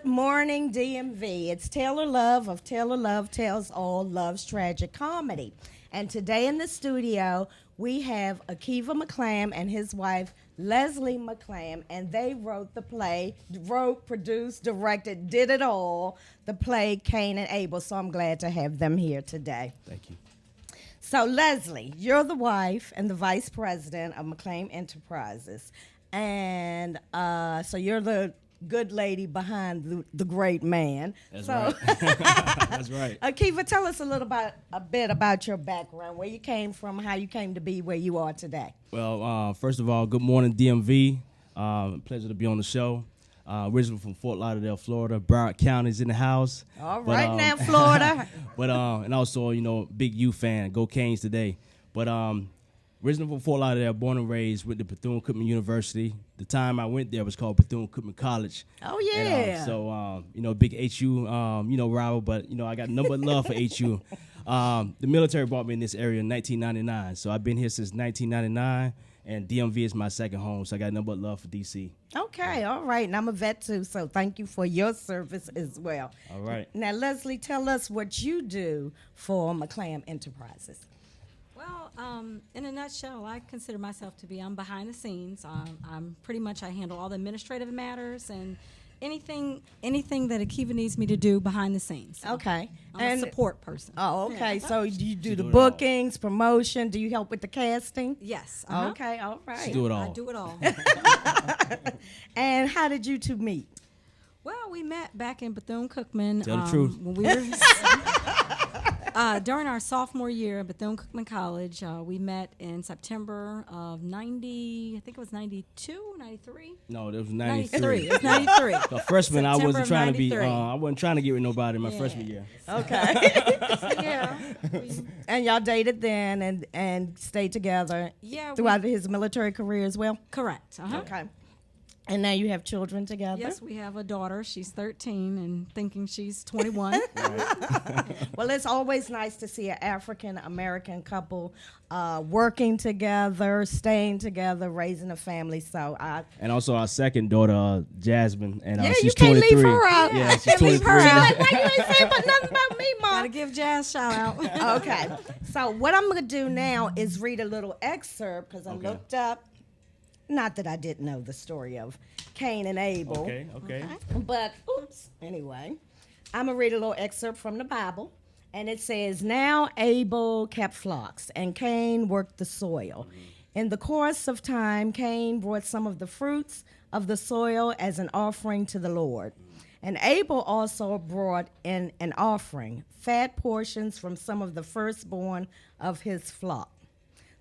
morning, DMV. It's Taylor Love of Taylor Love Tells All Love's Tragic Comedy. And today in the studio, we have Akiva McClam and his wife, Leslie McClam, and they wrote the play, produced, directed, did it all, the play Cain and Abel. So I'm glad to have them here today. Thank you. So, Leslie, you're the wife and the vice president of McClam Enterprises. And so you're the good lady behind the great man. That's right. That's right. Akiva, tell us a bit about your background, where you came from, how you came to be where you are today. Well, first of all, good morning, DMV. Pleasure to be on the show. Originally from Fort Lauderdale, Florida. Broward County's in the house. All right, now, Florida. But and also, big U fan. Go Canes today. But originally from Fort Lauderdale, born and raised with the Bethune-Cookman University. The time I went there was called Bethune-Cookman College. Oh, yeah. And, so, big HU, rival, but, I got nothing but love for HU. The military brought me in this area in 1999. So I've been here since 1999, and DMV is my second home. So I got nothing but love for DC. Okay, all right. And I'm a vet, too, so thank you for your service as well. All right. Now, Leslie, tell us what you do for McClam Enterprises. Well, in a nutshell, I consider myself to be, I'm behind the scenes. I handle all the administrative matters and anything that Akiva needs me to do behind the scenes. So Okay. I'm a support person. Oh, okay. Yeah. So you do the do it bookings, promotion. Do you help with the casting? Yes. Okay, all She right. do it all. I do it all. And how did you two meet? Well, we met back in Bethune-Cookman. Tell the truth. When we were during our sophomore year at Bethune-Cookman College. We met in September of 90, I think it was 92, 93? No, it was 93. 93. It was 93. The freshman, I September wasn't of trying to be. 93. I wasn't trying to get with nobody in my Yeah. freshman year. Okay. Yeah. And y'all dated then and stayed together Yeah. throughout his military career as well? Correct. Uh-huh. Okay. And now you have children together? Yes, we have a daughter. She's 13 and thinking she's 21. Well, it's always nice to see an African-American couple working together, staying together, raising a family. So And also our second daughter, Jasmine, and yeah, she's you can't 23. leave her out. Yeah, You she's can't leave 23. her out. Why you ain't saying but nothing about me, Mom? Gotta give Jazz a shout out. Okay. So what I'm going to do now is read a little excerpt because I Okay. looked up, not that I didn't know the story of Cain and Abel. Okay. But, anyway, I'm going to read a little excerpt from the Bible. And it says, "Now Abel kept flocks, and Cain worked the soil. In the course of time, Cain brought some of the fruits of the soil as an offering to the Lord. And Abel also brought in an offering, fat portions from some of the firstborn of his flock.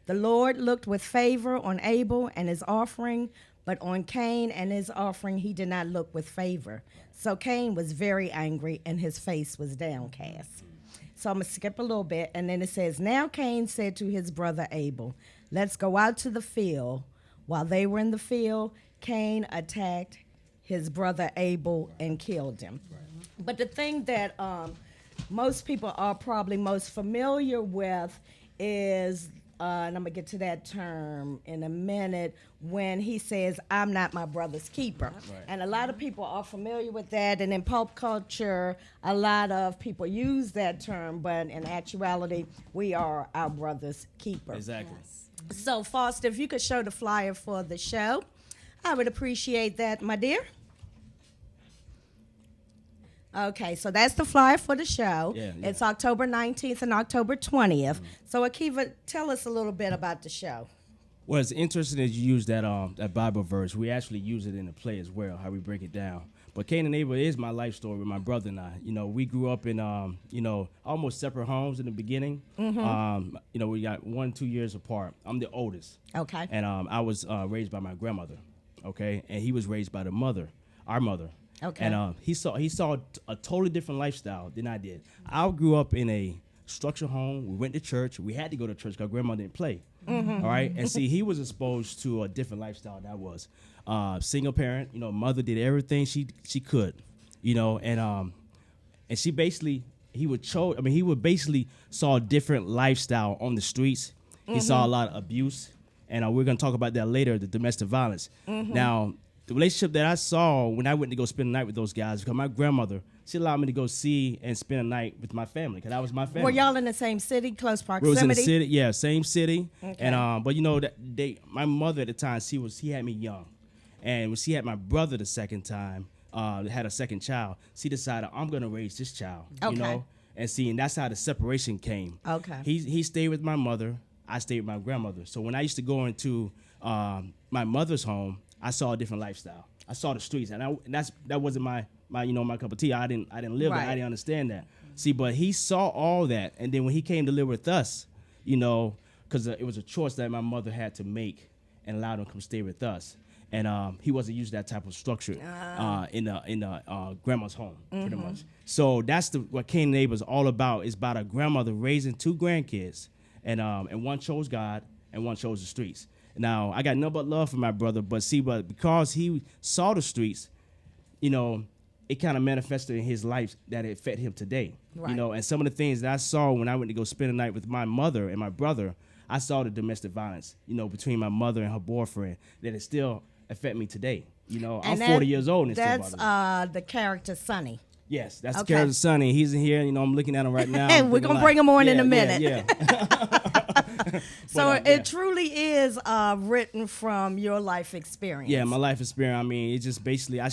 The Lord looked with favor on Abel and his offering, but on Cain and his offering he did not look with favor. So Cain was very angry, and his face was downcast." So I'm going to skip a little bit, and then it says, "Now Cain said to his brother Abel, 'Let's go out to the field.' While they were in the field, Cain attacked his brother Abel and killed him." But the thing that most people are probably most familiar with is, and I'm going to get to that term in a minute, when he says, "I'm not my brother's keeper." Right. And a lot of people are familiar with that, and in pop culture, a lot of people use that term, but in actuality, we are our brother's keeper. Exactly. So, Foster, if you could show the flyer for the show, I would appreciate that, my dear. Okay, so that's the flyer for the show. Yeah. It's October 19th and October 20th. So, Akiva, tell us a little bit about the show. Well, it's interesting that you use that Bible verse. We actually use it in the play as well, how we break it down. But Cain and Abel is my life story with my brother and I. We grew up in, almost separate homes in the beginning. Mm-hmm. We got 1-2 years apart. I'm the oldest. Okay. And I was raised by my grandmother, okay? And he was raised by our mother. Okay. And he saw a totally different lifestyle than I did. I grew up in a structured home. We went to church. We had to go to church because grandma didn't play. Mm-hmm. All right. And see, he was exposed to a different lifestyle than I was. Single parent. Mother did everything she could. And she basically he would basically saw a different lifestyle on the streets. He saw a lot of abuse, and we're gonna talk about that later. The domestic violence. Now, the relationship that I saw when I went to go spend the night with those guys, because my grandmother, she allowed me to go see and spend a night with my family, because that was my family. Were y'all in the same city, close We proximity? was in the city, yeah, same city. Okay. And but you know that my mother at the time, she had me young, and when she had my brother the second time, had a second child, she decided I'm gonna raise this child. Okay. You know, and that's how the separation came. Okay. He stayed with my mother, I stayed with my grandmother. So when I used to go into my mother's home, I saw a different lifestyle. I saw the streets, and that wasn't my cup of tea. I didn't live Right. that. I didn't understand that. See, but he saw all that, and then when he came to live with us, you know, because it was a choice that my mother had to make and allowed him to come stay with us. And he wasn't used to that type of structure in grandma's home, pretty much. So that's what Cain and Abel is all about. It's about a grandmother raising two grandkids, and one chose God and one chose the streets. Now, I got nothing but love for my brother, but because he saw the streets, you know, it kind of manifested in his life that it affected him today. Right. You know, and some of the things that I saw when I went to go spend the night with my mother and my brother, I saw the domestic violence, you know, between my mother and her boyfriend, that it still affect me today. You know, And I'm 40 years old and it still that's bothers me. the character Sonny. Yes, that's Okay. the character Sonny. He's in here. You know, I'm looking at him right now. Hey, I'm we're thinking gonna bring him on in a yeah, minute. Yeah. So yeah. it truly is written from your life experience. Yeah, my life experience. I mean, it's just basically I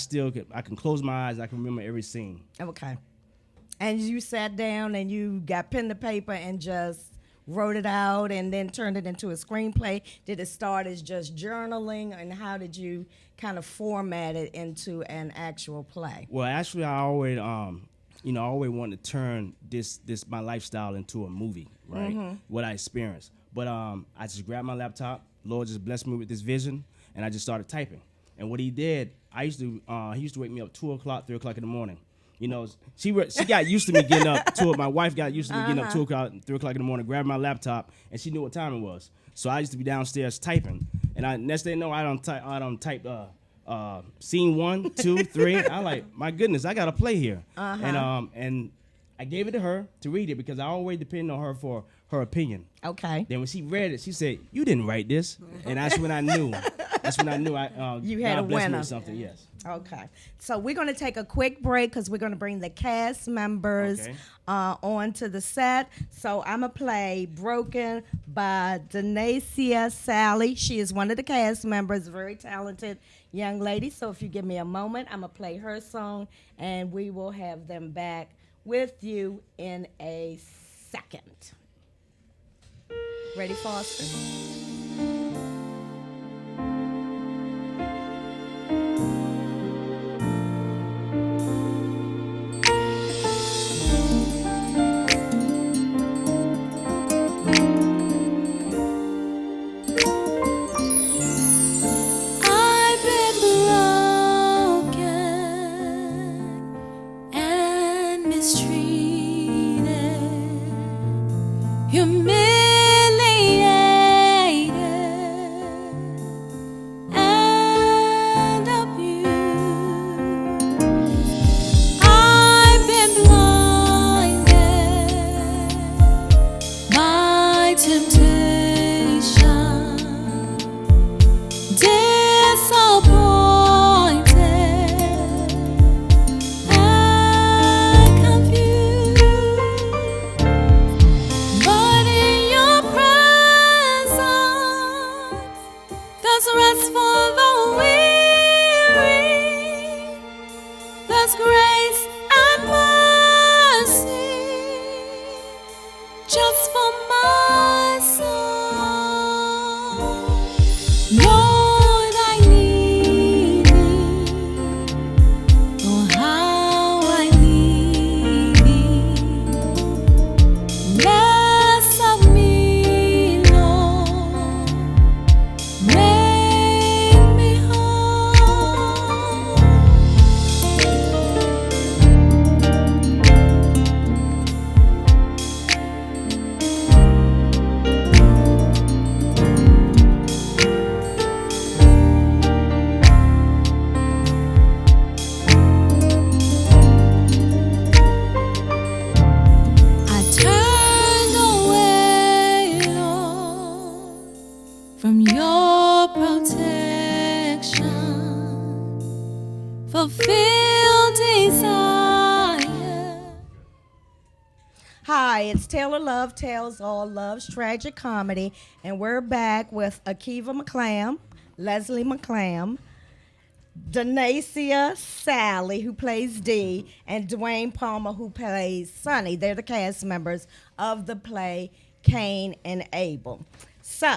can close my eyes. I can remember every scene. Okay. And you sat down and you got pen to paper and just wrote it out and then turned it into a screenplay. Did it start as just journaling, and how did you kind of format it into an actual play? Well, actually, I always wanted to turn this my lifestyle into a movie, right? What I experienced. But I just grabbed my laptop. Lord just blessed me with this vision, and I just started typing. And what he did, he used to wake me up 2 o'clock, 3 o'clock in the morning. You know, she got used to me getting up. My wife got used to me getting up 2 o'clock, 3 o'clock in the morning, grab my laptop, and she knew what time it was. So I used to be downstairs typing, and next thing you know, I don't type scene 1, 2, 3. I'm like, my goodness, I got to play here. And I gave it to her to read it because I always depend on her for her opinion. Okay. Then when she read it, she said, "You didn't write this," and that's when I knew. You had God a blessed me winner. with something. Yes. Okay. So we're going to take a quick break because we're going to bring the cast members Okay. onto the set. So I'm going to play Broken by Denascia Salley. She is one of the cast members, very talented young lady. So if you give me a moment, I'm going to play her song, and we will have them back with you in a second. Ready, Foster? I've been broken and mistreated, humiliated and abused. I've been blinded by temptation, disappointed and confused, but in your presence there's rest for the weary, there's grace and mercy just for my soul. Lord, I need thee. Oh, how I need thee. Less of me, Lord. Make me whole. I turned away, Lord, from your protection. fulfill desire. Hi, it's Taylor Love Tells All Love's Tragic Comedy, and we're back with Akiva McClam, Leslie McClam, Denascia Salley, who plays Dee, and Dwayne Palmer, who plays Sonny. They're the cast members of the play Cain and Abel. So,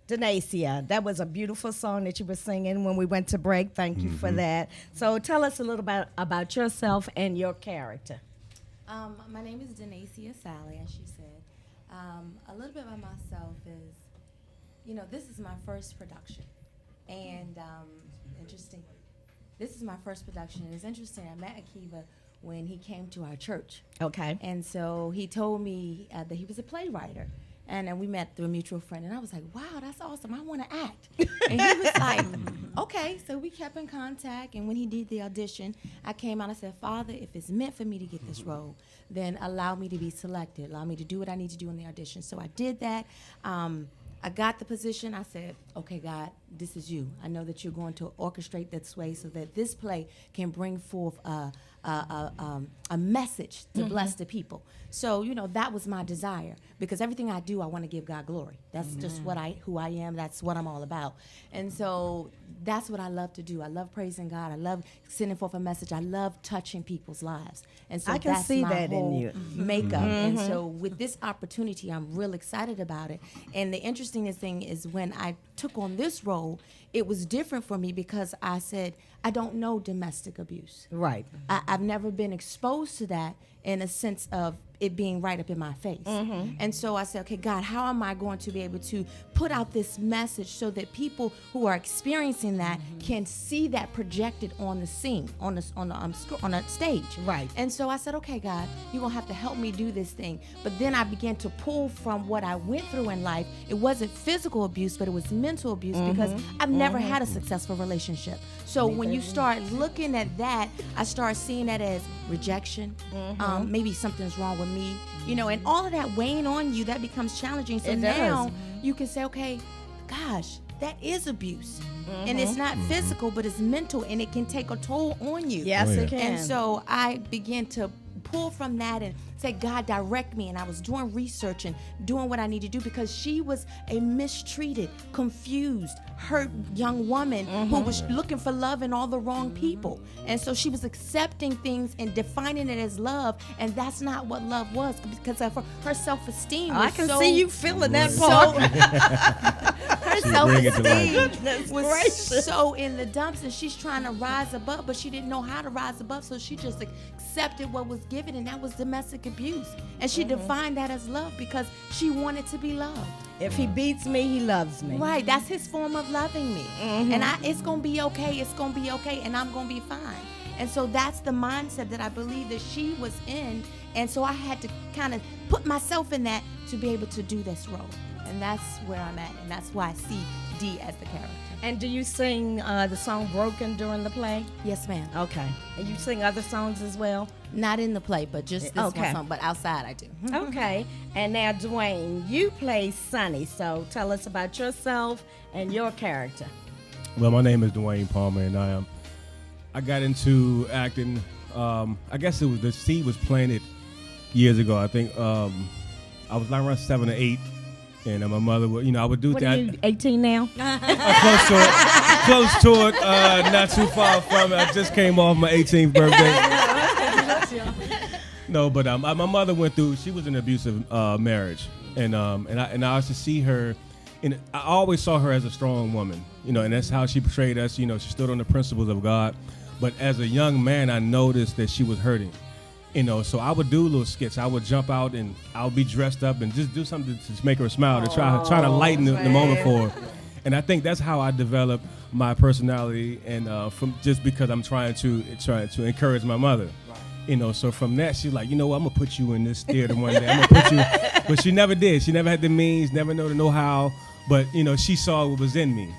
Denascia, that was a beautiful song that you were singing when we went to break. Thank you for that. So tell us a little about yourself and your character. My name is Denascia Salley, as she said. A little bit about myself is, this is my first production. And interesting. This is my first production. And it's interesting. I met Akiva when he came to our church. Okay. And so he told me that he was a playwright. And then we met through a mutual friend. And I was like, wow, that's awesome. I want to act. And he was like, okay. So we kept in contact. And when he did the audition, I came out and said, Father, if it's meant for me to get this role, then allow me to be selected. Allow me to do what I need to do in the audition. So I did that. I got the position. I said, okay, God, this is you. I know that you're going to orchestrate this way so that this play can bring forth a message to bless the people. So, that was my desire, because everything I do, I want to give God glory. That's just who I am. That's what I'm all about. And so that's what I love to do. I love praising God. I love sending forth a message. I love touching people's lives. And so I can that's see my that in whole you. makeup. And so with this opportunity, I'm real excited about it. And the interesting thing is, when I took on this role, it was different for me because I said, I don't know domestic abuse. Right. I've never been exposed to that in a sense of it being right up in my face. And so I said, okay, God, how am I going to be able to put out this message so that people who are experiencing that can see that projected on the scene, on a stage? Right. And so I said, okay, God, you're going to have to help me do this thing. But then I began to pull from what I went through in life. It wasn't physical abuse, but it was mental abuse, because I've never had a successful relationship. So when you start looking at that, I start seeing that as rejection. Maybe something's wrong with me, and all of that weighing on you, that becomes challenging. So now you can say, okay, gosh, that is abuse. And it's not physical, but it's mental, and it can take a toll on you. Yes, it can. And so I began to pull from that and say, God, direct me. And I was doing research and doing what I need to do, because she was a mistreated, confused, hurt young woman who was looking for love in all the wrong people. And so she was accepting things and defining it as love, and that's not what love was, because of her self-esteem. I can see you feeling that So part. her bring it to life. self-esteem was so in the dumps, and she's trying to rise above, but she didn't know how to rise above, so she just accepted what was given, and that was domestic abuse. And she defined that as love because she wanted to be loved. If he beats me, he loves me. Right, that's his form of loving me. And it's going to be okay, and I'm going to be fine. And so that's the mindset that I believe that she was in. And so I had to kind of put myself in that to be able to do this role. And that's where I'm at, and that's why I see Dee as the character. And do you sing the song Broken during the play? Yes, ma'am. Okay. And you sing other songs as well? Not in the play, but just this Okay. one song, but outside I do. Okay. And now, Dwayne, you play Sonny, so tell us about yourself and your character. Well, my name is Dwayne Palmer, and I got into acting. I guess it was the seed was planted years ago. I think I was like around 7 or 8, and my mother would, I would do What that. are you, 18 now? Close to it, not too far from it. I just came off my 18th birthday. No, but my mother went through. She was in an abusive marriage, and I used to see her, and I always saw her as a strong woman, and that's how she portrayed us. She stood on the principles of God. But as a young man, I noticed that she was hurting, So I would do little skits. I would jump out and I would be dressed up and just do something to just make her smile, to try to lighten the moment for her. And I think that's how I developed my personality, and from just because I'm trying to encourage my mother. So from that, she's like, I'm gonna put you in this theater one day. I'm gonna put you, but she never did. She never had the means, never know how. But she saw what was in me.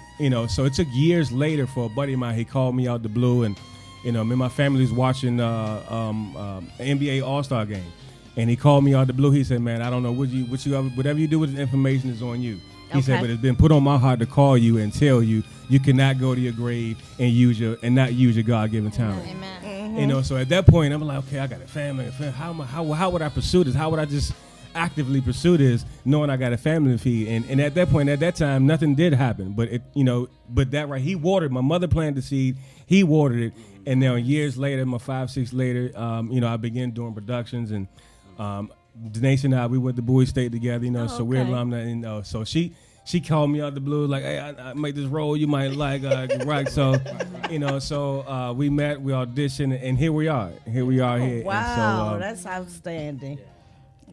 So it took years later for a buddy of mine. He called me out the blue, and me and my family was watching an NBA All-Star game, and he called me out the blue. He said, "Man, I don't know whatever you do with this information is on you." He said, Okay. but it's been put on my heart to call you and tell you you cannot go to your grave and not use your God-given talent. Amen. You know, so at that point, I'm like, okay, I got a family. How would I pursue this? How would I just actively pursue this, knowing I got a family to feed? And at that point, at that time, nothing did happen. But he watered. My mother planted the seed. He watered it. And now years later, 5-6 later, I began doing productions, and Denascia and I, we went to Bowie State together. So we're alumni. And so she called me out the blue, like, hey, I made this role you might like, right? So, we met, we auditioned, and here we are. Here. Wow, And so, that's outstanding.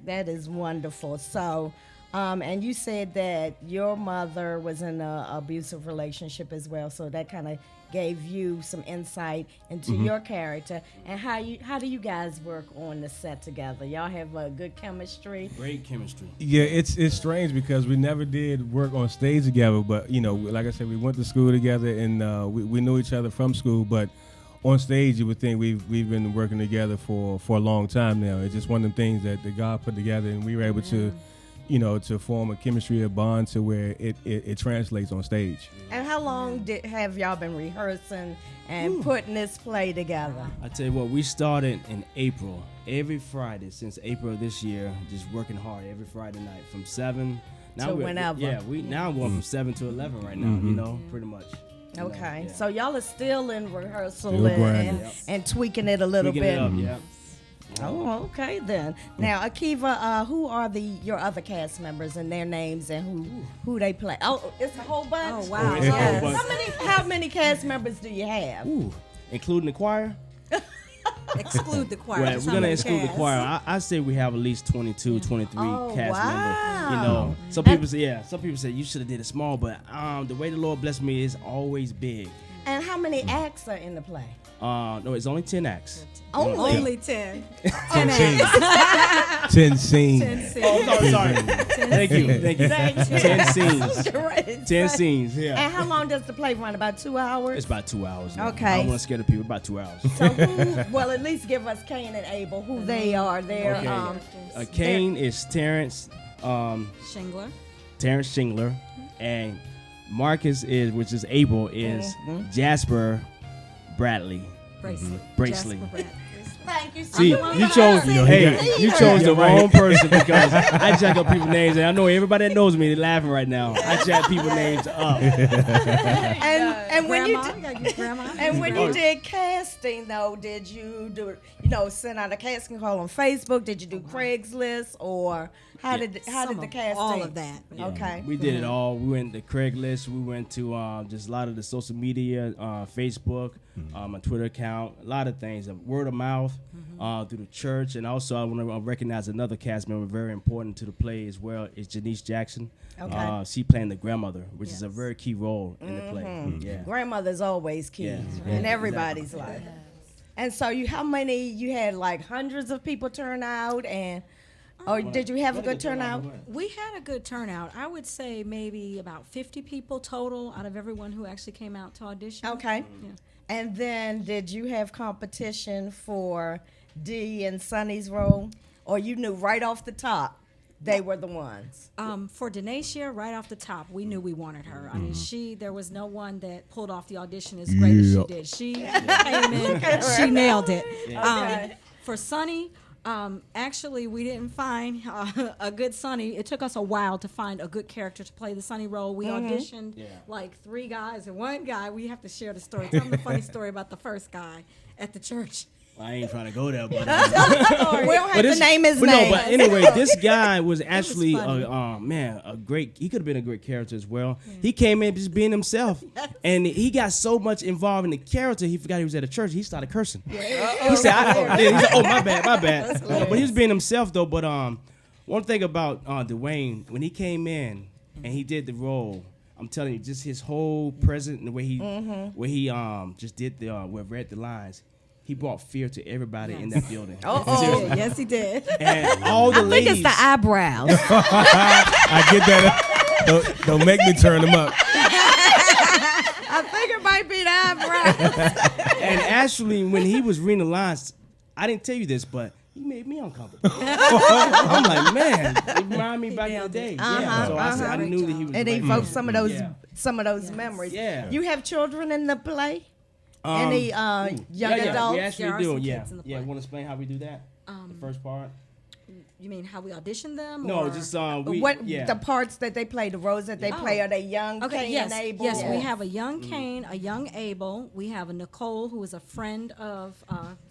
That is wonderful. So, and you said that your mother was in an abusive relationship as well, so that kind of gave you some insight into your character. And how do you guys work on the set together? Y'all have a good chemistry? Great chemistry. Yeah, it's strange because we never did work on stage together, but like I said, we went to school together, and we knew each other from school. But on stage, you would think we've been working together for a long time now. It's just one of the things that God put together, and we were able to, to form a chemistry, a bond, to where it translates on stage. And how long have y'all been rehearsing and putting this play together? I tell you what, we started in April. Every Friday since April of this year, just working hard every Friday night from 7 To whenever. Yeah, now I'm going from 7 to 11 right now. Pretty much. Okay, Yeah. so y'all are still in rehearsal Still grinding. and tweaking it a little Tweaking bit. it up, yeah. Oh, okay then. Now, Akiva, who are your other cast members and their names and who they play? Oh, it's a whole bunch. Oh, wow. It's a whole Yes. bunch. How many cast members do you have? Ooh, including the choir? Exclude the choir. Right, Just we're how going to many exclude the cast? choir. I say we have at least 22, 23 Oh, cast wow. members. Some people say you should have did it small, but the way the Lord blessed me is always big. And how many acts are in the play? No, it's only 10 acts. Only 10. 10 scenes. 10 scenes. 10 scenes. Oh, sorry. Thank you. 10 scenes. Great. 10 scenes, yeah. And how long does the play run? About 2 hours? It's about 2 hours. Yeah. Okay. I don't want to scare the people. About 2 hours. So well, at least give us Cain and Abel, who they are. They're, Okay. Cain is Terrence Shingler. Shingler, and Marcus which is Abel, is Jasper Bradley. Bracelet. Bracelet. Jasper Brad. Thank you. See, you chose. You chose the wrong person because I jack up people's names, and I know everybody that knows me. They're laughing right now. I jack people's names up. and when you Grandma. did, You gotta use grandma. and when you did casting, though, did you send out a casting call on Facebook? Did you do Craigslist, or how did the casting? All of that. Okay. We did it all. We went to Craigslist. We went to just a lot of the social media, Facebook, my Twitter account, a lot of things, word of mouth, through the church. And also I want to recognize another cast member, very important to the play as well, is Janice Jackson. Okay. She playing the grandmother, which is a very key role in the play. Yeah. Grandmother's always key in everybody's life. And so you had like hundreds of people turn out, or did you have a good turnout? We had a good turnout. I would say maybe about 50 people total out of everyone who actually came out to audition. Okay. Yeah. And then did you have competition for Dee and Sonny's role? Or you knew right off the top they were the ones? For Denascia, right off the top, we knew we wanted her. I mean, there was no one that pulled off the audition as great as she did. She came in, she nailed it. Okay. For Sonny, actually, we didn't find a good Sonny. It took us a while to find a good character to play the Sonny role. We auditioned like 3 guys and 1 guy. We have to share the story. Tell them the funny story about the first guy at the church. I ain't trying to go there, but We don't have to name his but name. no, but anyway, this guy was actually funny. a great. He could have been a great character as well. He came in just being himself, and he got so much involved in the character, he forgot he was at a church. He started cursing. He said, "Oh, my bad." But he was being himself though. But one thing about Dwayne, when he came in and he did the role, I'm telling you, just his whole presence and the way he just did read the lines. He brought fear to everybody in that building. Seriously. Yes, he did. And all the I think ladies. it's the eyebrows. I get that. Don't make me turn them up. I think it might be the eyebrows. And actually, when he was reading the lines, I didn't tell you this, but he made me uncomfortable. I'm like, man, it reminded me back in the day. Yeah. So I said, I knew that he was. It right. evokes some of those memories. Yeah. You have children in the play? Any young adults? We actually There are do. some Yeah. kids in the Yeah. play. Want to explain how we do that? The first part. You mean how we audition them? No, or? just The parts that they play, the roles that they play, are they young? Okay, Cain yes, and Abel? yes, we have a young Cain, a young Abel. We have a Nicole who is a friend of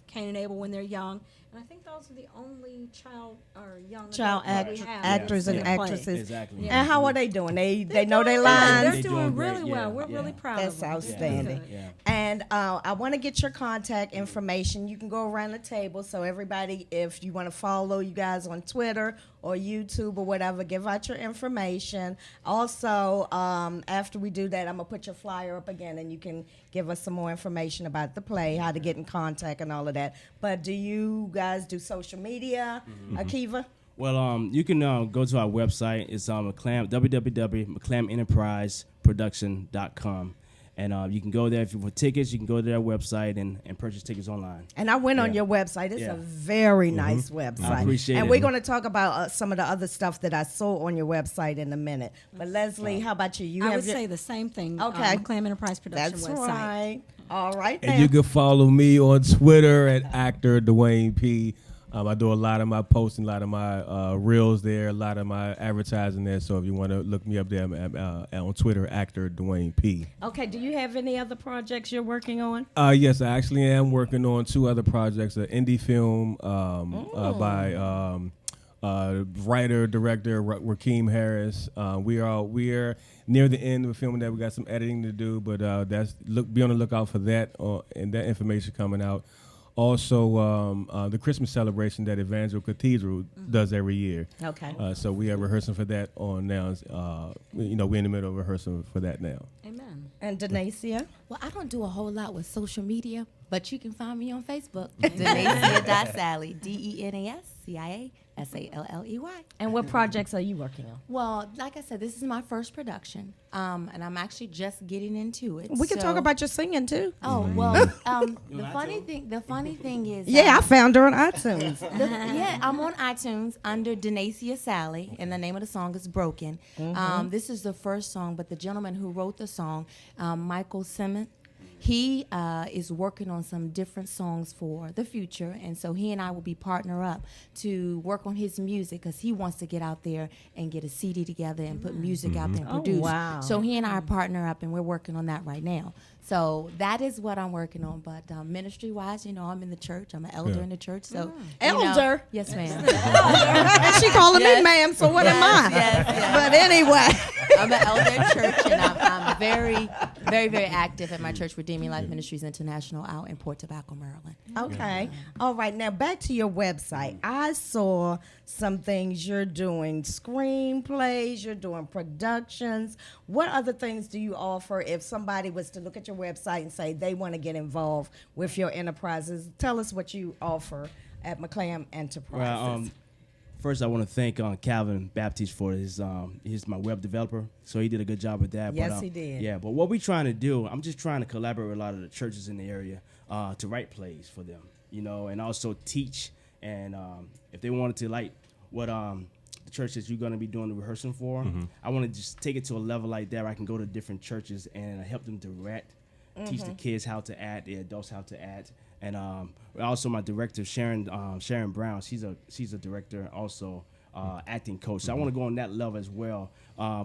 Cain and Abel when they're young, and I think those are the only child or young Child adults that we have actors and in the play. actresses. Exactly. And how are they doing? They know their They're lines. They're doing doing really great, well. yeah, We're yeah. really proud That's of them. outstanding. Yeah. And I want to get your contact information. You can go around the table. So everybody, if you want to follow you guys on Twitter or YouTube or whatever, give out your information. Also, after we do that, I'm going to put your flyer up again, and you can give us some more information about the play, how to get in contact and all of that. But do you guys do social media, Akiva? Well, you can go to our website. It's McClam, www.McClaменterpriseproduction.com. And you can go there if you want tickets. You can go to their website and purchase tickets online. And I went on Yeah. your website. It's Yeah. a very nice website. I appreciate and it. we're going to talk about some of the other stuff that I saw on your website in a minute. But Leslie, how about you? You I have would your, say the same thing. Okay. McClam Enterprise Production that's website. right. All right. And now. you can follow me on Twitter at actor Dwayne P. I do a lot of my posting, a lot of my reels there, a lot of my advertising there. So if you want to look me up there, I'm on Twitter, actor Dwayne P. Okay. Do you have any other projects you're working on? Yes, I actually am working on 2 other projects: an indie film by writer director Rakeem Harris. We are near the end of filming that. We got some editing to do, but be on the lookout for that and that information coming out. Also, the Christmas celebration that Evangel Cathedral does every year. Okay. So we are rehearsing for that on now. We're in the middle of rehearsing for that now. Amen. And Denascia? Well, I don't do a whole lot with social media, but you can find me on Facebook, Denascia.Salley, DENASCIASALLEY. And what projects are you working on? Well, like I said, this is my first production, and I'm actually just getting into it. We can talk so- about your singing too. Oh well, the funny thing is, Yeah, I found her on iTunes. yeah, I'm on iTunes under Denascia Salley, and the name of the song is Broken. This is the first song, but the gentleman who wrote the song, Michael Simmons, he is working on some different songs for the future, and so he and I will be partner up to work on his music because he wants to get out there and get a CD together and put music out there and produce. wow. So he and I are partner up, and we're working on that right now. So that is what I'm working on. But ministry-wise, I'm in the church. I'm an elder in the church. So Elder? Yes, ma'am. And she calling me ma'am, so what am I? Yes. But anyway. I'm an elder in church, and I'm very, very, very active at my church, Redeeming Life Ministries International, out in Port Tobacco, Maryland. Okay. All right. Now back to your website. I saw some things you're doing, screenplays, you're doing productions. What other things do you offer if somebody was to look at your website and say they want to get involved with your enterprises? Tell us what you offer at McClam Enterprises. Well, first I want to thank Calvin Baptiste for he's my web developer, so he did a good job with that. Yes, he did. Yeah, but what we're trying to do, I'm just trying to collaborate with a lot of the churches in the area to write plays for them, and also teach. And if they wanted to, like what the church that you're going to be doing the rehearsing for, I want to just take it to a level like that where I can go to different churches and help them direct, teach the kids how to act, the adults how to act. And also my director Sharon Brown, she's a director also, acting coach. So I want to go on that level as well.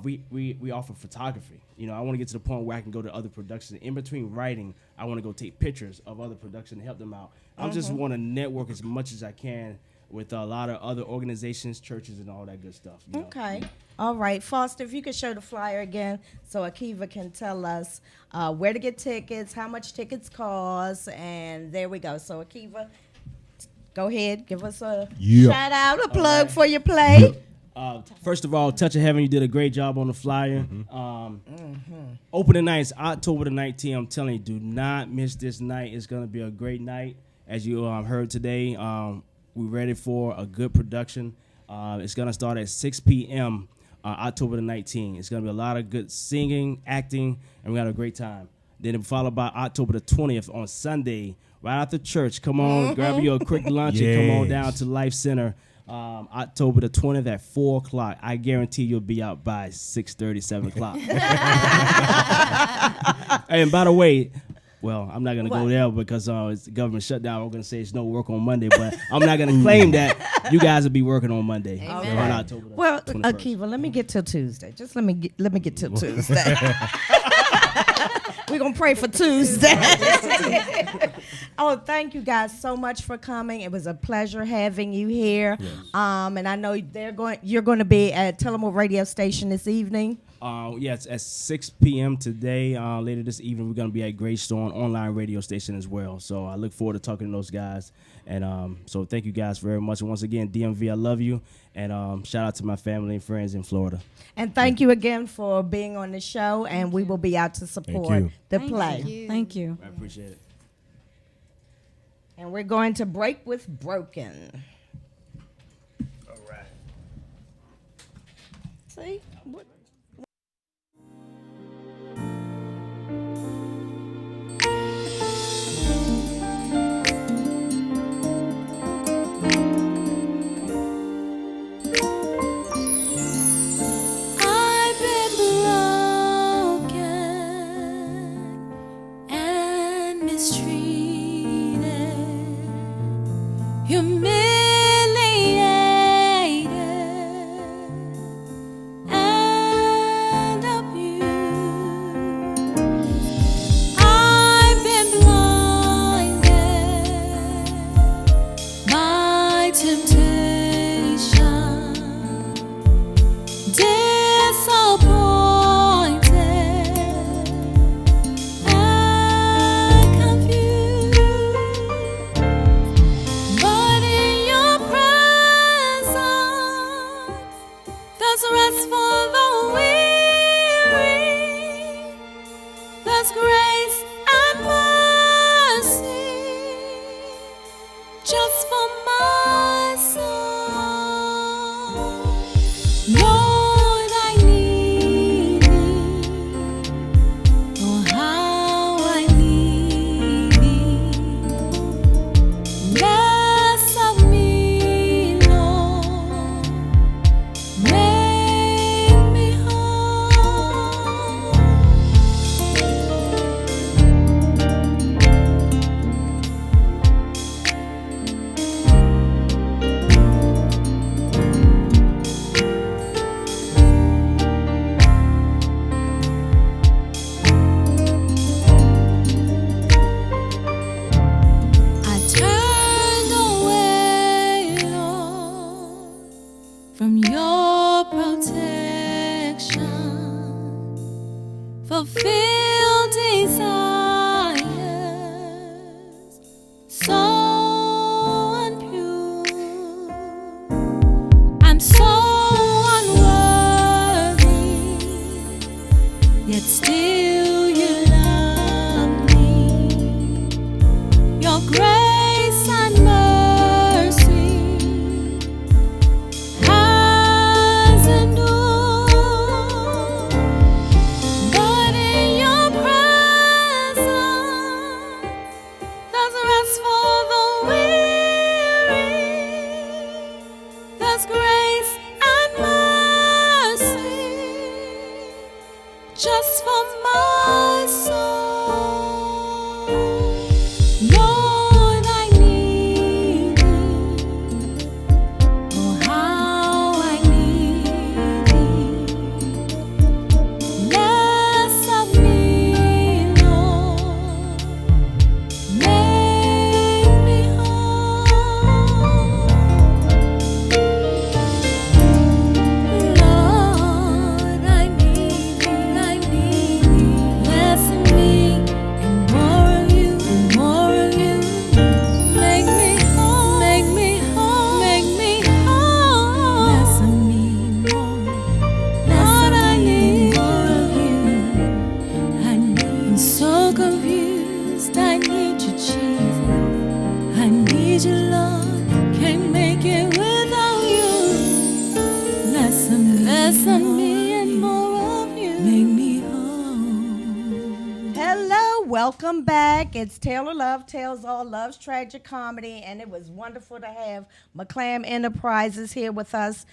We offer photography. I want to get to the point where I can go to other productions. In between writing, I want to go take pictures of other productions and help them out. I just want to network as much as I can with a lot of other organizations, churches, and all that good stuff. Okay. All right. Foster, if you could show the flyer again so Akiva can tell us where to get tickets, how much tickets cost, and there we go. So Akiva, go ahead. Give us a shout out, a plug for your play. First of all, Touch of Heaven, you did a great job on the flyer. Opening night is October the 19th. I'm telling you, do not miss this night. It's going to be a great night. As you heard today, we're ready for a good production. It's going to start at 6 p.m. October the 19th. It's going to be a lot of good singing, acting, and we got a great time. Then followed by October the 20th on Sunday, right after church. Come on, grab you a quick lunch and come on down to Life Center. October the 20th at 4 o'clock. I guarantee you'll be out by 6:30, 7 o'clock. And by the way, well, I'm not going to go there because it's the government shutdown. I'm going to say it's no work on Monday, but I'm not going to claim that you guys will be working on Monday. On October the 21st. Akiva, let me get till Tuesday. Just let me get till Tuesday. We're going to pray for Tuesday. Oh, thank you guys so much for coming. It was a pleasure having you here. Yes. And I know you're going to be at Tillamook Radio Station this evening. Yes, at 6 p.m. today. Later this evening, we're going to be at Greystone online radio station as well. So I look forward to talking to those guys. And so thank you guys very much. And once again, DMV, I love you. And shout out to my family and friends in Florida. And thank you again for being on the show. And we will be out to support the play. Thank you. I appreciate it. And we're going to break with Broken. All right. See? What? I've been broken and mistreated, humiliated, and abused. I've been blinded by temptation, disappointed and confused. But in your presence, there's rest for the weary. There's grace and mercy just for my soul. Lord, I need thee. Oh, how I need thee. Less of me, Lord. Make me whole. I turned away, Lord, from your protection, fulfill desires so unpure. I'm so unworthy, yet still you love me. Your grace and mercy has endured. But in your presence, there's rest for the weary. There's grace and mercy just for my soul. Lord, I need thee. Oh, how I need thee. Less of me, Lord. Make me whole. Lord, I need thee. Less of me, welcome back. It's Taylor Love Tells All Love's Tragic Comedy, and it was wonderful to have McClam Enterprises here with us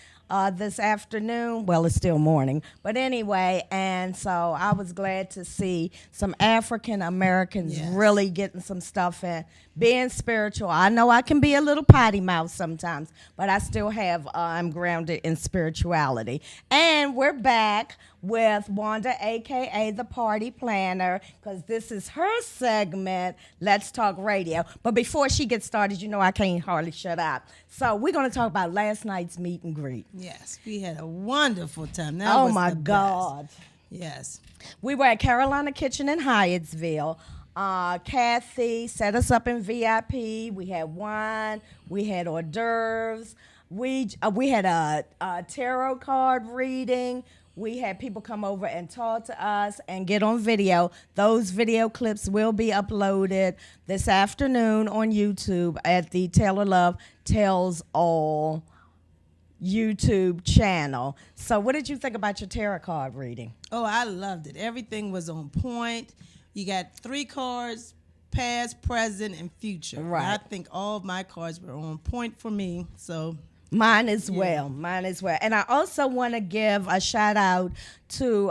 this afternoon. Well, it's still morning, but anyway, and so I was glad to see some African Americans really getting some stuff in, being spiritual. I know I can be a little potty mouth sometimes, but I still have, I'm grounded in spirituality. And we're back with Wanda, aka the Party Planner, because this is her segment, Let's Talk Radio. But before she gets started, you know I can't hardly shut up. So we're going to talk about last night's meet and greet. Yes, we had a wonderful time. That Oh was my the God. best. Yes. We were at Carolina Kitchen in Hyattsville. Kathy set us up in VIP. We had wine. We had hors d'oeuvres. We had a tarot card reading. We had people come over and talk to us and get on video. Those video clips will be uploaded this afternoon on YouTube at the Taylor Love Tells All YouTube channel. So what did you think about your tarot card reading? Oh, I loved it. Everything was on point. You got 3 cards, past, present, and future. Right. And I think all of my cards were on point for me. So Mine as well. Mine as well. And I also want to give a shout out to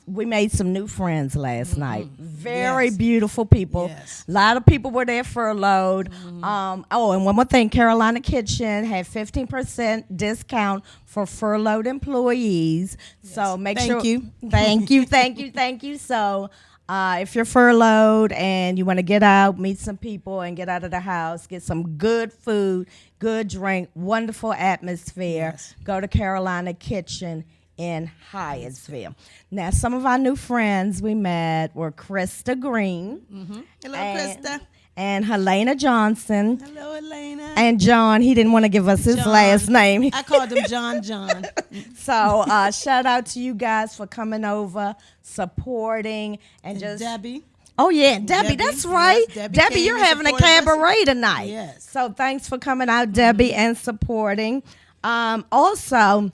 we made some new friends last night. Very Yes. beautiful people. Yes. A lot of people were there furloughed. And one more thing, Carolina Kitchen had 15% discount for furloughed employees. So make Thank sure. you. Thank you. So if you're furloughed and you want to get out, meet some people, and get out of the house, get some good food, good drink, wonderful atmosphere, Yes. go to Carolina Kitchen in Hyattsville. Now, some of our new friends we met were Krista Green. hello, and, Krista. And Helena Johnson. Hello, Elena. And John, he didn't want to give us his John. last name. I called him John. So shout out to you guys for coming over, supporting, and just Debbie. Oh yeah, Debbie, Debbie, that's right. yes, Debbie Debbie, came you're and having a supported us. cabaret tonight. Yes. So thanks for coming out, Debbie, and supporting. Also,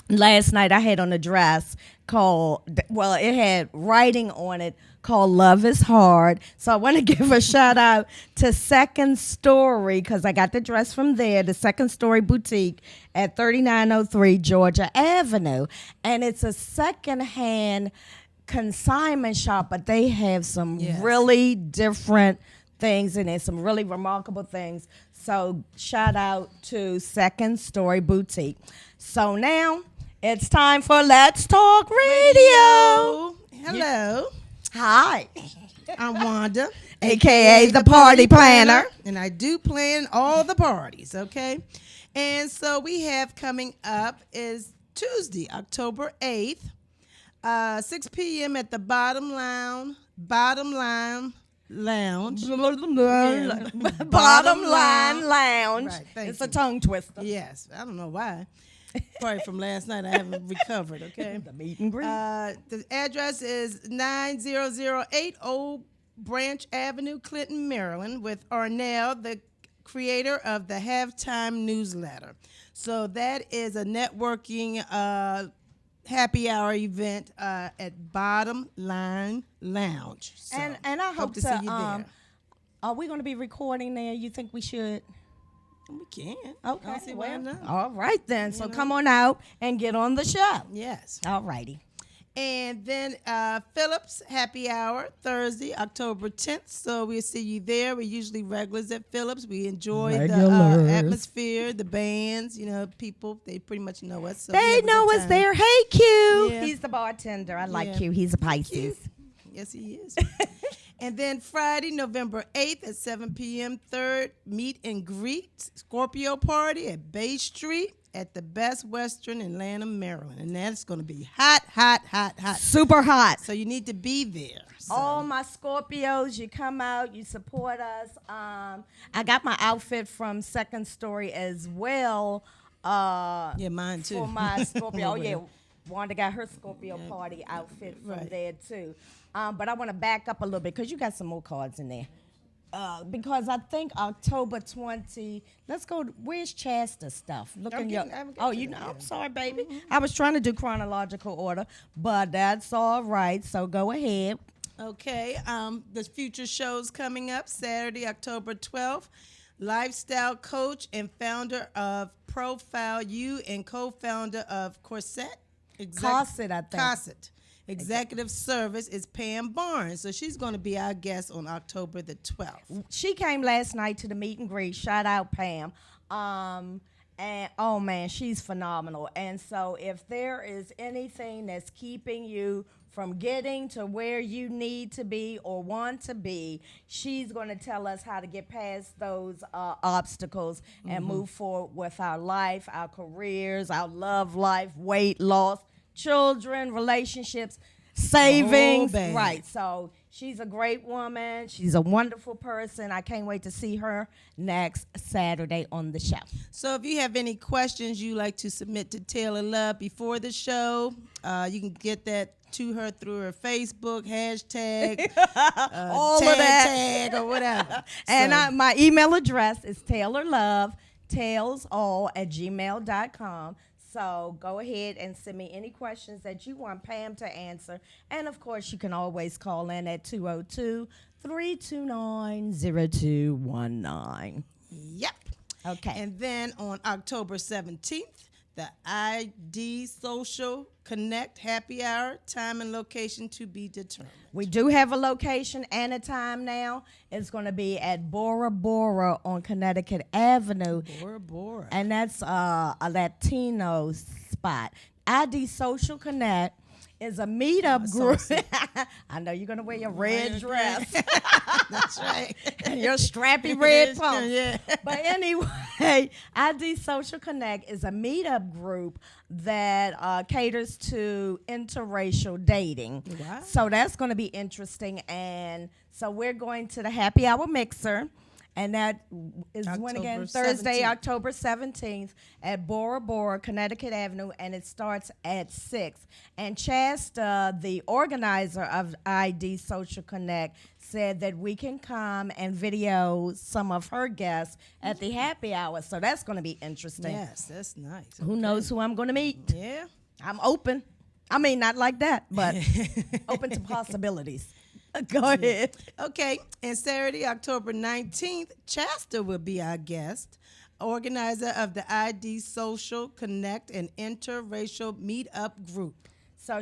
last night I had on a dress called, well, it had writing on it called Love is Hard. So I want to give a shout out to Second Story, because I got the dress from there, the Second Story Boutique at 3903 Georgia Avenue. And it's a secondhand consignment shop, but they have some really different things in it, some really remarkable things. So shout out to Second Story Boutique. So now it's time for Let's Talk Radio. Hello. Hi, I'm Wanda, aka the Party Planner. and I do plan all the parties, okay? And so we have coming up is Tuesday, October 8th, 6 p.m. at the Bottom Line Lounge. Bottom Line Lounge. Right, thank It's a you. tongue twister. Yes, I don't know why. Probably from last night I haven't recovered, okay? The meet and greet. The address is 9008 Old Branch Avenue, Clinton, Maryland, with Arnell, the creator of the Halftime Newsletter. So that is a networking happy hour event at Bottom Line Lounge. So, and I hope to see you there. Are we going to be recording there? You think we should? We can. Okay. I don't see why not. All right then. So come on out and get on the show. Yes. All righty. And then Phillips Happy Hour, Thursday, October 10th. So we'll see you there. We're usually regulars at Phillips. We enjoy the atmosphere, the bands, people. They pretty much know us. So we They have a know good us time. there. Hey, Q. Yeah. He's the bartender. I like Yeah. Q. He's a Pisces. Yes, he is. And then Friday, November 8th at 7 p.m., third meet and greet Scorpio party at Bay Street at the Best Western in Lanham, Maryland. And that's going to be hot, hot, hot, hot. Super hot. So you need to be there. So. All my Scorpios, you come out, you support us. I got my outfit from Second Story as well. Yeah, mine too. For my Scorpio. Oh, yeah. Wanda got her Scorpio party outfit from there, too. But I want to back up a little bit because you got some more cards in there. Because I think October 20, let's go, where's Chasta's stuff? Look in your, I'm sorry, baby. I was trying to do chronological order, but that's all right, so go ahead. Okay, the future shows coming up Saturday, October 12th. Lifestyle coach and founder of Profile You and co-founder of Corset. Corset, I think. Corset. Executive service is Pam Barnes. So she's going to be our guest on October the 12th. She came last night to the meet and greet. Shout out, Pam. And oh man, she's phenomenal. And so if there is anything that's keeping you from getting to where you need to be or want to be, she's going to tell us how to get past those obstacles and move forward with our life, our careers, our love life, weight loss, children, relationships, savings. bag. Right. So she's a great woman. She's a wonderful person. I can't wait to see her next Saturday on the show. So if you have any questions you like to submit to Taylor Love before the show, you can get that to her through her Facebook, hashtag, All of that. tag, or whatever. And So- my email address is taylorlove@gmail.com. So go ahead and send me any questions that you want Pam to answer. And, of course, you can always call in at 202-329-0219. Yep. Okay. And then on October 17th, the ID Social Connect Happy Hour, time and location to be determined. We do have a location and a time now. It's going to be at Bora Bora on Connecticut Avenue. Bora Bora. And that's a Latino spot. ID Social Connect is a meetup group. I know you're going to wear your red dress. That's right. And your strappy red pumps. Yeah. But anyway, ID Social Connect is a meetup group that caters to interracial dating. Wow. So that's going to be interesting. And so we're going to the happy hour mixer. And that is when again? October Thursday, 17th. October 17th at Bora Bora, Connecticut Avenue, and it starts at 6. And Shasta, the organizer of ID Social Connect, said that we can come and video some of her guests at the happy hour. So that's going to be interesting. Yes, that's nice. Who knows who I'm going to meet? Yeah. I'm open. I mean, not like that, but open to possibilities. Go ahead. Okay, and Saturday, October 19th, Chasta will be our guest, organizer of the ID Social Connect and Interracial Meetup Group. So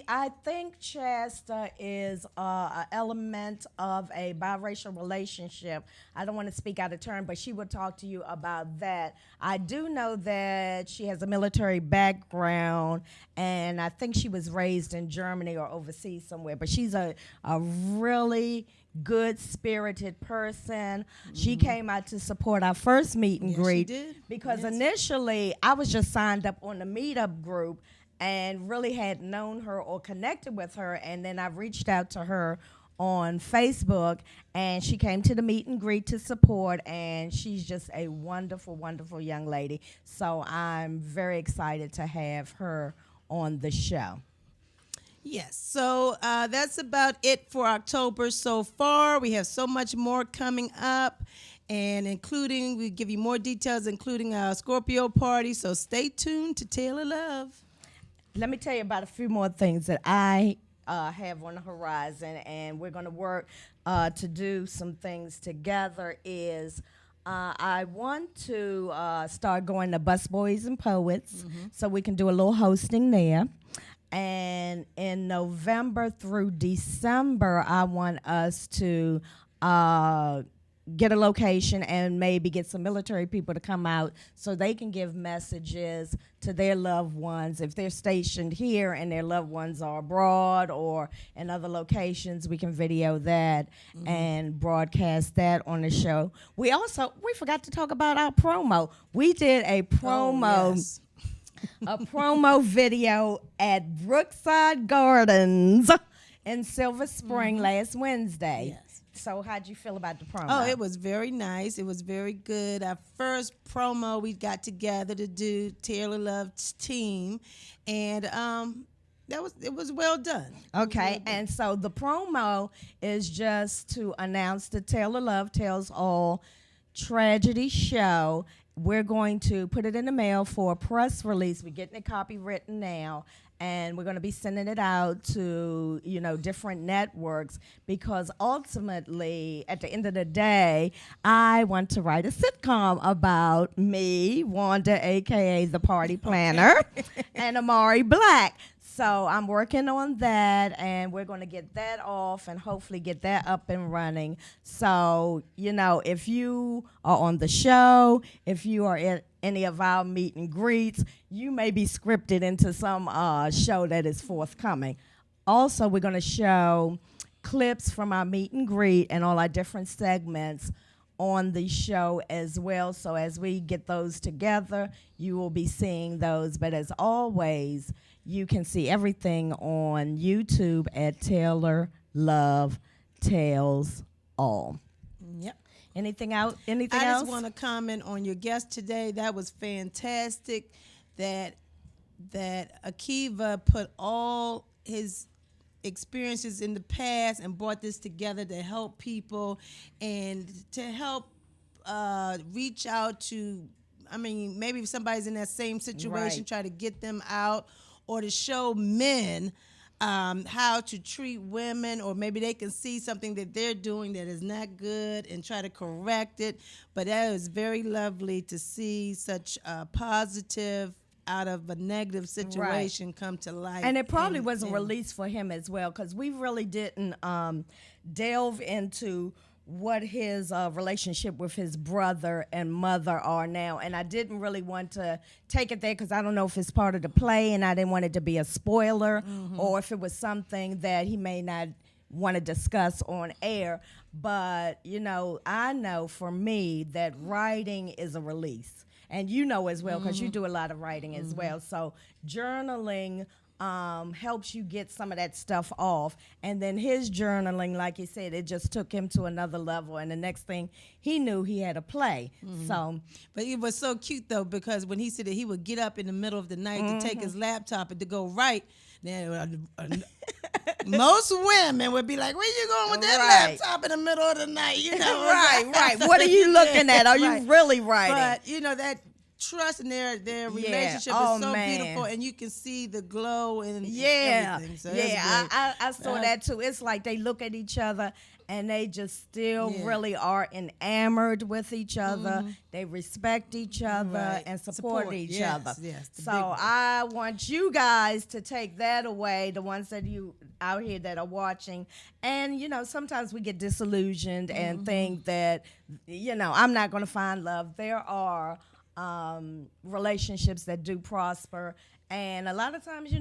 I think Shasta is an element of a biracial relationship. I don't want to speak out of turn, but she will talk to you about that. I do know that she has a military background, and I think she was raised in Germany or overseas somewhere, but she's a really good-spirited person. She came out to support our first meet and Yes, she greet did. because Yes. initially I was just signed up on the meetup group and really had known her or connected with her, and then I reached out to her on Facebook, and she came to the meet and greet to support, and she's just a wonderful, wonderful young lady. So I'm very excited to have her on the show. Yes, so that's about it for October so far. We have so much more coming up, and we give you more details, including our Scorpio party, so stay tuned to Taylor Love. Let me tell you about a few more things that I have on the horizon, and we're going to work to do some things together. I want to start going to Busboys and Poets so we can do a little hosting there. And in November through December, I want us to get a location and maybe get some military people to come out so they can give messages to their loved ones. If they're stationed here and their loved ones are abroad or in other locations, we can video that and broadcast that on the show. We forgot to talk about our promo. We did a promo. Oh, yes. A promo video at Brookside Gardens in Silver Spring last Wednesday. Yes. So how'd you feel about the promo? Oh, it was very nice. It was very good. Our first promo we got together to do, Taylor Love's team, and it was well done. Okay, and so the promo is just to announce the Taylor Love Tells All tragedy show. We're going to put it in the mail for a press release. We're getting a copy written now, and we're going to be sending it out to, different networks, because ultimately, at the end of the day, I want to write a sitcom about me, Wanda, aka the party planner, and Amari Black. So I'm working on that, and we're going to get that off and hopefully get that up and running. So, if you are on the show, if you are at any of our meet and greets, you may be scripted into some show that is forthcoming. Also, we're going to show clips from our meet and greet and all our different segments on the show as well. So as we get those together, you will be seeing those. But as always, you can see everything on YouTube at Taylor Love Tells All. Yep. Anything else? Anything I else? just want to comment on your guest today. That was fantastic. That Akiva put all his experiences in the past and brought this together to help people and to help reach out to, maybe if somebody's in that same situation, Right. try to get them out, or to show men how to treat women, or maybe they can see something that they're doing that is not good and try to correct it. But that was very lovely to see such a positive out of a negative situation come to light. And it probably was a and- release for him as well, because we really didn't delve into what his relationship with his brother and mother are now. And I didn't really want to take it there because I don't know if it's part of the play, and I didn't want it to be a spoiler, or if it was something that he may not want to discuss on air. But, I know for me that writing is a release. And as well, because you do a lot of writing as well. So journaling helps you get some of that stuff off. And then his journaling, like he said, it just took him to another level. And the next thing he knew, he had a play. So, But it was so cute, though, because when he said that he would get up in the middle of the night to take his laptop and to go write, then most women would be like, where you going with that Right. laptop in the middle of the night? right. What are you looking at? Are Right. you really writing? But, that trust in their relationship Oh, is so man. beautiful, and you can see the glow and Yeah, everything. So that's yeah, great. I saw that too. It's like they look at each other and they just still really are enamored with each other. They respect each other Right. and support Support, each yes, other. yes, the So big one. I want you guys to take that away, the ones that you out here that are watching. And, sometimes we get disillusioned and think that, I'm not going to find love. There are relationships that do prosper, and a lot of times,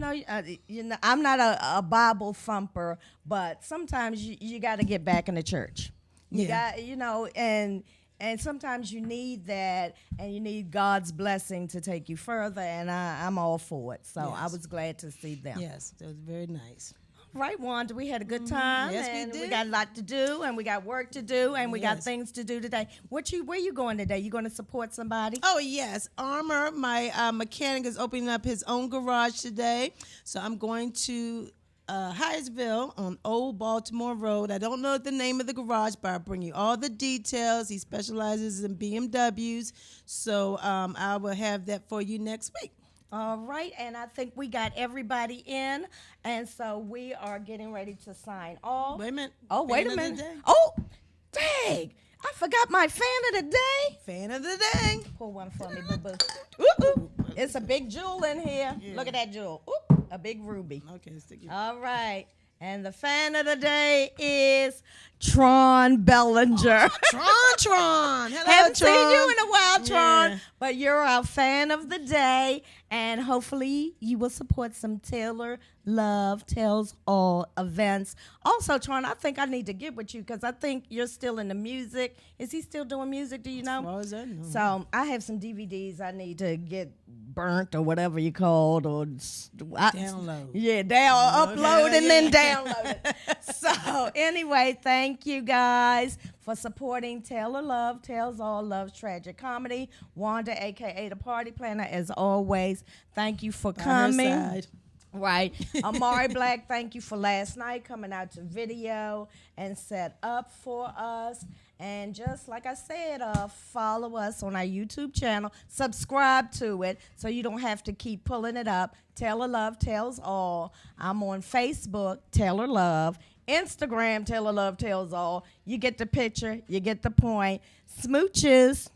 I'm not a Bible thumper, but sometimes you got to get back in the church. You got, and sometimes you need that, and you need God's blessing to take you further. And I'm all for it. So I Yes. was glad to see them. Yes, that was very nice. Right, Wanda, we had a good time. Yes, we and we did. got a lot to do, and we got work to do, and we got Yes. things to do today. Where you going today? You going to support somebody? Oh, yes. Armor, my mechanic, is opening up his own garage today. So I'm going to Hyattsville on Old Baltimore Road. I don't know the name of the garage, but I'll bring you all the details. He specializes in BMWs. So I will have that for you next week. All right, and I think we got everybody in, and so we are getting ready to sign off. Wait a minute. Oh, wait Fan a of the minute. day. Oh, dang. I forgot my fan of the day. Fan of the day. Pull one for me, boo-boo. Ooh. It's a big jewel in here. Look at that jewel. Ooh, a big ruby. Okay, stick it. All right. And the fan of the day is Tron Bellinger. Tron. Hello, Haven't Tron. seen you in a while, Tron, Yeah. but you're our fan of the day, and hopefully you will support some Taylor Love Tells All events. Also, Tron, I think I need to get with you because I think you're still in the music. Is he still doing music? Do you know? As far as I know. So I have some DVDs I need to get burnt or whatever you called, or Download. Yeah, upload and then download it. So anyway, thank you guys for supporting Taylor Love Tells All Love's Tragic Comedy. Wanda, aka the Party Planner, as always, thank you for By her coming. side. Right. Amari Black, thank you for last night coming out to video and set up for us. And just like I said, follow us on our YouTube channel. Subscribe to it so you don't have to keep pulling it up. Taylor Love Tells All. I'm on Facebook, Taylor Love. Instagram, Taylor Love Tells All. You get the picture. You get the point. Smooches.